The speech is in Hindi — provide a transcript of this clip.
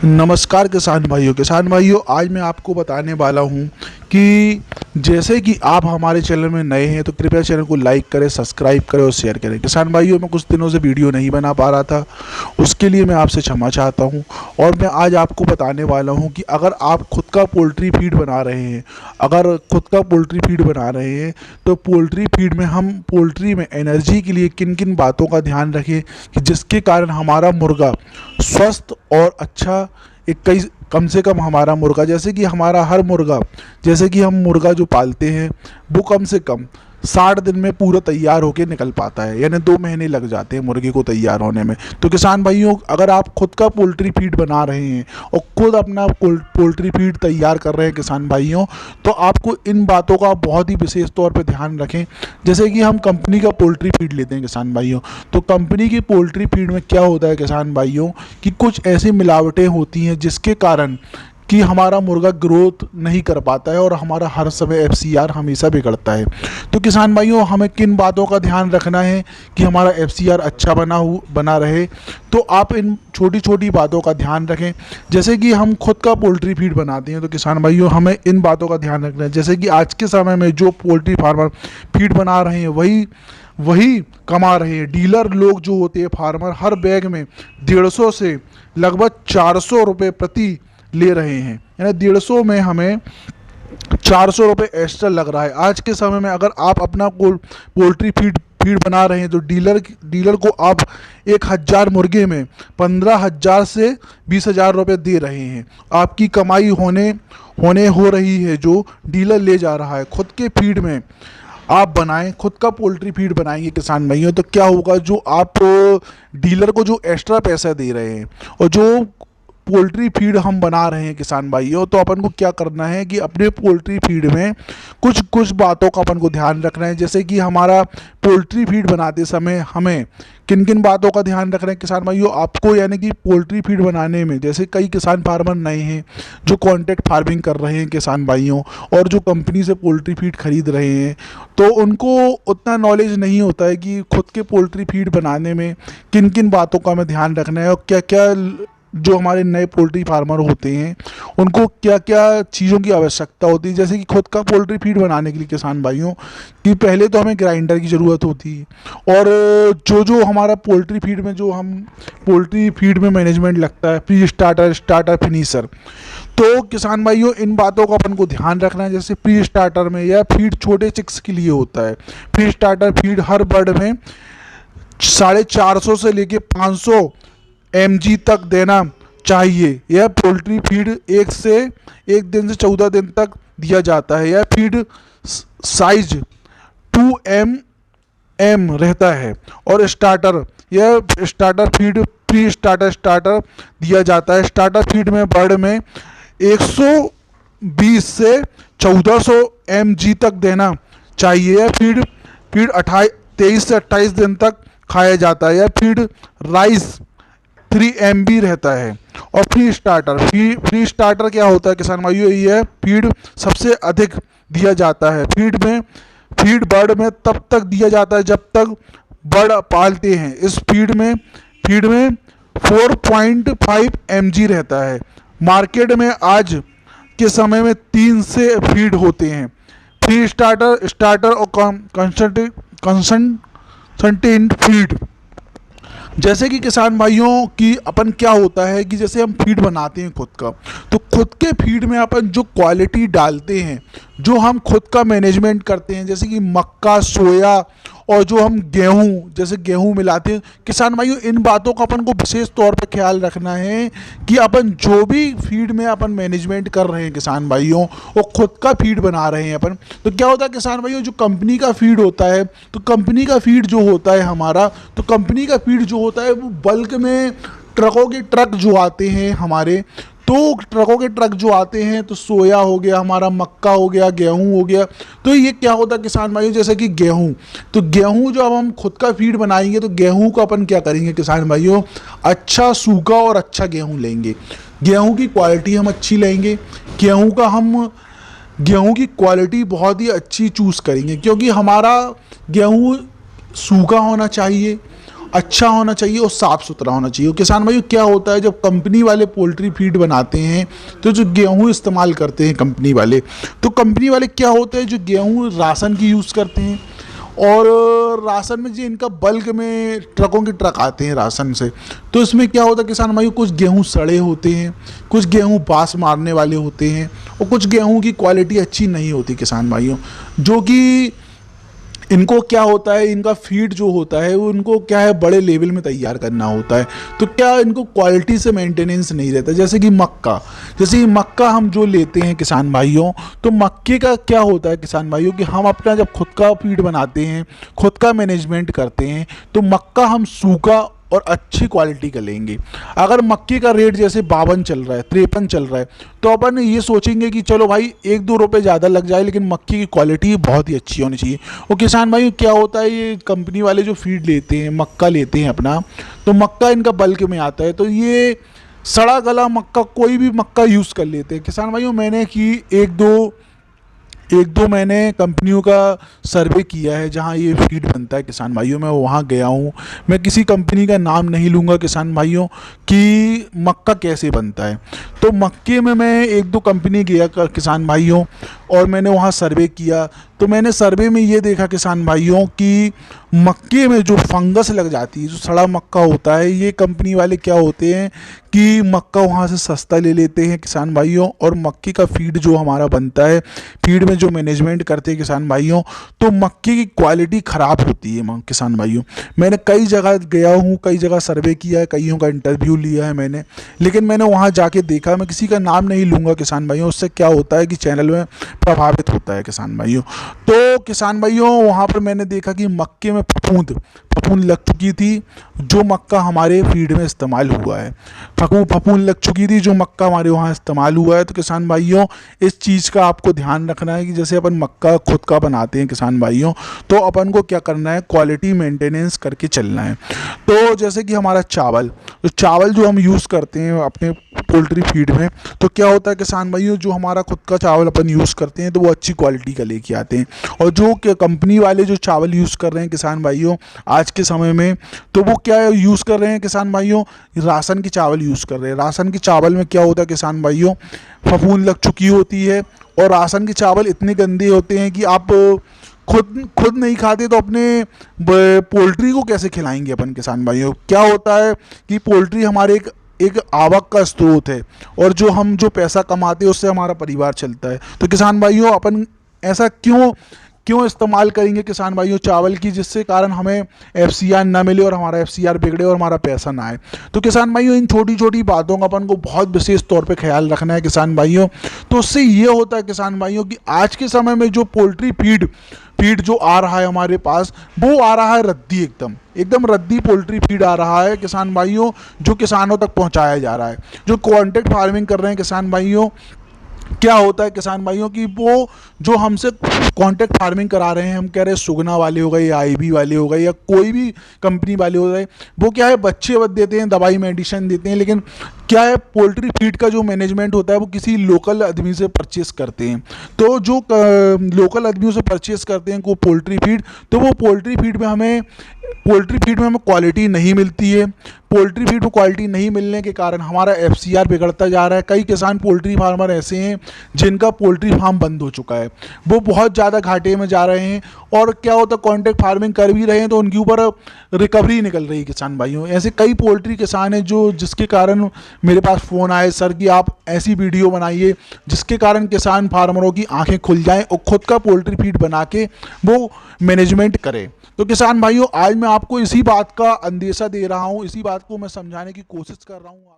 नमस्कार किसान भाइयों, आज मैं आपको बताने वाला हूं कि जैसे कि आप हमारे चैनल में नए हैं तो कृपया चैनल को लाइक करें, सब्सक्राइब करें और शेयर करें। किसान भाइयों, मैं कुछ दिनों से वीडियो नहीं बना पा रहा था, उसके लिए मैं आपसे क्षमा चाहता हूं। और मैं आज आपको बताने वाला हूं कि अगर आप खुद का पोल्ट्री फीड बना रहे हैं, तो पोल्ट्री फीड में हम पोल्ट्री में एनर्जी के लिए किन किन बातों का ध्यान रखें कि जिसके कारण हमारा मुर्गा स्वस्थ और अच्छा, एक कई कम से कम हमारा मुर्गा, जैसे कि हमारा हर मुर्गा, जैसे कि हम मुर्गा जो पालते हैं वो कम से कम 60 दिन में पूरा तैयार होकर निकल पाता है, यानी 2 महीने लग जाते हैं मुर्गे को तैयार होने में। तो किसान भाइयों, अगर आप खुद का पोल्ट्री फीड बना रहे हैं और खुद अपना पोल्ट्री फीड तैयार कर रहे हैं किसान भाइयों, तो आपको इन बातों का बहुत ही विशेष तौर पर ध्यान रखें। जैसे कि हम कंपनी का पोल्ट्री फीड लेते हैं किसान भाइयों, तो कंपनी की पोल्ट्री फीड में क्या होता है किसान भाइयों कि कुछ ऐसी मिलावटें होती हैं जिसके कारण कि हमारा मुर्गा ग्रोथ नहीं कर पाता है और हमारा हर समय एफसीआर हमेशा बिगड़ता है। तो किसान भाइयों, हमें किन बातों का ध्यान रखना है कि हमारा एफसीआर अच्छा बना रहे, तो आप इन छोटी छोटी बातों का ध्यान रखें। जैसे कि हम खुद का पोल्ट्री फीड बनाते हैं तो किसान भाइयों, हमें इन बातों का ध्यान रखना है। जैसे कि आज के समय में जो पोल्ट्री फार्मर फीड बना रहे हैं वही वही कमा रहे हैं। डीलर लोग जो होते हैं, फार्मर, हर बैग में 150 से लगभग 400 रुपये प्रति ले रहे हैं, यानी 150 में हमें 400 रुपये एक्स्ट्रा लग रहा है। आज के समय में अगर आप अपना पोल्ट्री फीड बना रहे हैं तो डीलर को आप 1,000 मुर्गे में 15,000 से 20,000 रुपये दे रहे हैं। आपकी कमाई होने हो रही है जो डीलर ले जा रहा है। खुद के फीड में आप बनाएं, खुद का पोल्ट्री फीड बनाएंगे किसान भाइयों, तो क्या होगा, जो आप डीलर को जो एक्स्ट्रा पैसा दे रहे हैं और जो पोल्ट्री फीड हम बना रहे हैं किसान भाइयों, तो अपन को क्या करना है कि अपने पोल्ट्री फीड में कुछ कुछ बातों का अपन को ध्यान रखना है। जैसे कि हमारा पोल्ट्री फीड बनाते समय हमें किन किन बातों का ध्यान रखना है किसान भाइयों आपको, यानी कि पोल्ट्री फीड बनाने में, जैसे कई किसान फार्मर नए हैं जो कॉन्ट्रैक्ट फार्मिंग कर रहे हैं किसान भाइयों, और जो कंपनी से पोल्ट्री फीड खरीद रहे हैं, तो उनको उतना नॉलेज नहीं होता है कि खुद के पोल्ट्री फीड बनाने में किन किन बातों का हमें ध्यान रखना है और क्या क्या, जो हमारे नए पोल्ट्री फार्मर होते हैं उनको क्या क्या चीज़ों की आवश्यकता होती है। जैसे कि खुद का पोल्ट्री फीड बनाने के लिए किसान भाइयों कि पहले तो हमें ग्राइंडर की ज़रूरत होती है, और जो जो हमारा पोल्ट्री फीड में जो हम पोल्ट्री फीड में मैनेजमेंट लगता है, प्री स्टार्टर फिनिशर, तो किसान भाइयों इन बातों का अपन को ध्यान रखना है। जैसे प्री स्टार्टर में या फीड छोटे चिक्स के लिए होता है, प्री स्टार्टर फीड हर बर्ड में 450 से लेके 500 mg तक देना चाहिए। यह पोल्ट्री फीड एक दिन से 14 दिन तक दिया जाता है। यह फीड साइज 2 mm रहता है। और यह स्टार्टर फीड प्री स्टार्टर दिया जाता है। स्टार्टर फीड में बर्ड में 120 से 1400 mg तक देना चाहिए। यह फीड 23 से 28 दिन तक खाया जाता है। यह फीड राइस 3 MB रहता है। और फ्री स्टार्टर क्या होता है किसान भाइयों, ये फीड सबसे अधिक दिया जाता है। फीड बर्ड में तब तक दिया जाता है जब तक बर्ड पालते हैं। इस फीड में 4.5 mg रहता है। मार्केट में आज के समय में 3 से फीड होते हैं, फ्री स्टार्टर और कंसंट्रेट फीड। जैसे कि किसान भाइयों की अपन क्या होता है कि जैसे हम फीड बनाते हैं खुद का, तो खुद के फीड में अपन जो क्वालिटी डालते हैं, जो हम खुद का मैनेजमेंट करते हैं, जैसे कि मक्का, सोया और जो हम गेहूं मिलाते हैं किसान भाइयों, इन बातों का अपन को विशेष तौर पर ख्याल रखना है कि अपन जो भी फीड में अपन मैनेजमेंट कर रहे हैं किसान भाइयों, वो खुद का फीड बना रहे हैं अपन। तो क्या होता है किसान भाइयों, जो कंपनी का फीड होता है, तो कंपनी का फीड जो होता है हमारा, तो कंपनी का फीड जो होता है वो बल्क में ट्रकों के ट्रक जो आते हैं हमारे, तो ट्रकों के ट्रक जो आते हैं, तो सोया हो गया हमारा, मक्का हो गया, गेहूं हो गया। तो ये क्या होता है किसान भाइयों, जैसे कि गेहूं जो अब हम खुद का फीड बनाएंगे तो गेहूं का अपन क्या करेंगे किसान भाइयों, अच्छा सूखा और अच्छा गेहूं लेंगे। गेहूं की क्वालिटी हम अच्छी लेंगे। गेहूं की क्वालिटी बहुत ही अच्छी चूज़ करेंगे, क्योंकि हमारा गेहूं सूखा होना चाहिए अच्छा होना चाहिए और साफ़ सुथरा होना चाहिए। और किसान भाइयों क्या होता है, जब कंपनी वाले पोल्ट्री फीड बनाते हैं तो जो गेहूँ इस्तेमाल करते हैं कंपनी वाले, तो कंपनी वाले क्या होता है जो गेहूँ राशन की यूज़ करते हैं, और राशन में जो इनका बल्क में ट्रकों के ट्रक आते हैं राशन से, तो इसमें क्या होता है किसान भाइयों, कुछ गेहूँ सड़े होते हैं, कुछ गेहूँ बास मारने वाले होते हैं, और कुछ गेहूँ की क्वालिटी अच्छी नहीं होती किसान भाइयों, जो कि इनको क्या होता है, इनका फीड जो होता है वो इनको क्या है बड़े लेवल में तैयार करना होता है, तो क्या इनको क्वालिटी से मेंटेनेंस नहीं रहता। जैसे कि मक्का, जैसे कि मक्का हम जो लेते हैं किसान भाइयों, तो मक्के का क्या होता है किसान भाइयों कि हम अपना जब खुद का फीड बनाते हैं, खुद का मैनेजमेंट करते हैं, तो मक्का हम सूखा और अच्छी क्वालिटी का लेंगे। अगर मक्के का रेट जैसे 52 चल रहा है, 53 चल रहा है, तो अपन ये सोचेंगे कि चलो भाई 1-2 रुपये ज़्यादा लग जाए, लेकिन मक्के की क्वालिटी बहुत ही अच्छी होनी चाहिए। और किसान भाई क्या होता है, ये कंपनी वाले जो फीड लेते हैं, मक्का लेते हैं अपना, तो मक्का इनका बल्क में आता है, तो ये सड़ा गला मक्का, कोई भी मक्का यूज़ कर लेते हैं किसान भाइयों। मैंने कि एक दो मैंने कंपनियों का सर्वे किया है जहां ये फीड बनता है किसान भाइयों, मैं वहां गया हूं। मैं किसी कंपनी का नाम नहीं लूँगा किसान भाइयों कि मक्का कैसे बनता है। तो मक्के में मैं 1-2 कंपनी गया किसान भाइयों, और मैंने वहां सर्वे किया, तो मैंने सर्वे में ये देखा किसान भाइयों कि मक्के में जो फंगस लग जाती है, जो सड़ा मक्का होता है, ये कंपनी वाले क्या होते हैं कि मक्का वहाँ से सस्ता ले लेते हैं किसान भाइयों, और मक्के का फीड जो हमारा बनता है, फीड में जो मैनेजमेंट करते हैं किसान भाइयों, तो मक्के की क्वालिटी ख़राब होती है किसान भाइयों। मैंने कई जगह गया हूँ, कई जगह सर्वे किया है, कईयों का इंटरव्यू लिया है मैंने, लेकिन मैंने वहाँ जाके देखा, मैं किसी का नाम नहीं लूँगा किसान भाइयों, उससे क्या होता है कि चैनल में प्रभावित होता है किसान भाइयों। तो किसान भाइयों वहाँ पर मैंने देखा कि मक्के में फफूंद लग चुकी थी, जो मक्का हमारे फीड में इस्तेमाल हुआ है, फफूंद लग चुकी थी जो मक्का हमारे वहाँ इस्तेमाल हुआ है। तो किसान भाइयों इस चीज़ का आपको ध्यान रखना है कि जैसे अपन मक्का खुद का बनाते हैं किसान भाइयों, तो अपन को क्या करना है, क्वालिटी मेंटेनेंस करके चलना है। तो जैसे कि हमारा चावल, तो चावल जो हम यूज़ करते हैं अपने पोल्ट्री फीड में, तो क्या होता है किसान भाइयों, जो हमारा खुद का चावल अपन यूज़ करते हैं तो वो अच्छी क्वालिटी का लेके आते हैं, और जो कंपनी वाले जो चावल यूज़ कर रहे हैं किसान भाइयों आज के समय में, तो वो क्या यूज़ कर रहे हैं किसान भाइयों, राशन की चावल यूज़ कर रहे हैं। राशन की चावल में क्या होता है किसान भाइयों, फफूंद लग चुकी होती है, और राशन के चावल इतने गंदे होते हैं कि आप खुद नहीं खाते तो अपने पोल्ट्री को कैसे खिलाएंगे अपन किसान भाइयों। क्या होता है कि पोल्ट्री हमारे एक आवक का स्रोत है, और जो पैसा कमाते हैं उससे हमारा परिवार चलता है। तो किसान भाइयों अपन ऐसा क्यों इस्तेमाल करेंगे किसान भाइयों चावल की, जिससे कारण हमें एफसीआर ना मिले और हमारा एफसीआर बिगड़े और हमारा पैसा ना आए। तो किसान भाइयों इन छोटी छोटी बातों का अपन को बहुत विशेष तौर पे ख्याल रखना है किसान भाइयों। तो उससे ये होता है किसान भाइयों कि आज के समय में जो पोल्ट्री फीड जो आ रहा है हमारे पास, वो आ रहा है रद्दी, एकदम रद्दी पोल्ट्री फीड आ रहा है किसान भाइयों, जो किसानों तक पहुंचाया जा रहा है। जो कॉन्ट्रैक्ट फार्मिंग कर रहे हैं किसान भाइयों, क्या होता है किसान भाइयों कि वो जो हमसे कॉन्ट्रैक्ट फार्मिंग करा रहे हैं, हम कह रहे हैं सुगना वाले हो गए या आईबी वाले हो गए या कोई भी कंपनी वाले हो गए, वो क्या है बच्चे देते हैं, दवाई मेडिसिन देते हैं, लेकिन क्या है पोल्ट्री फीड का जो मैनेजमेंट होता है वो किसी लोकल आदमी से परचेस करते हैं। तो जो लोकल आदमियों से परचेस करते हैं को पोल्ट्री फीड, तो वो पोल्ट्री फीड में हमें क्वालिटी नहीं मिलती है। पोल्ट्री फीड में क्वालिटी नहीं मिलने के कारण हमारा एफसीआर बिगड़ता जा रहा है। कई किसान पोल्ट्री फार्मर ऐसे हैं जिनका पोल्ट्री फार्म बंद हो चुका है, वो बहुत ज़्यादा घाटे में जा रहे हैं, और क्या होता है कॉन्ट्रैक्ट फार्मिंग कर भी रहे हैं तो उनके ऊपर रिकवरी निकल रही है किसान भाइयों। ऐसे कई पोल्ट्री किसान हैं जिसके कारण मेरे पास फ़ोन आए, सर कि आप ऐसी वीडियो बनाइए जिसके कारण किसान फार्मरों की आंखें खुल जाएं और खुद का पोल्ट्री फीड बना के वो मैनेजमेंट करें। तो किसान भाइयों आज मैं आपको इसी बात का अंदेशा दे रहा हूँ, इसी बात को मैं समझाने की कोशिश कर रहा हूँ।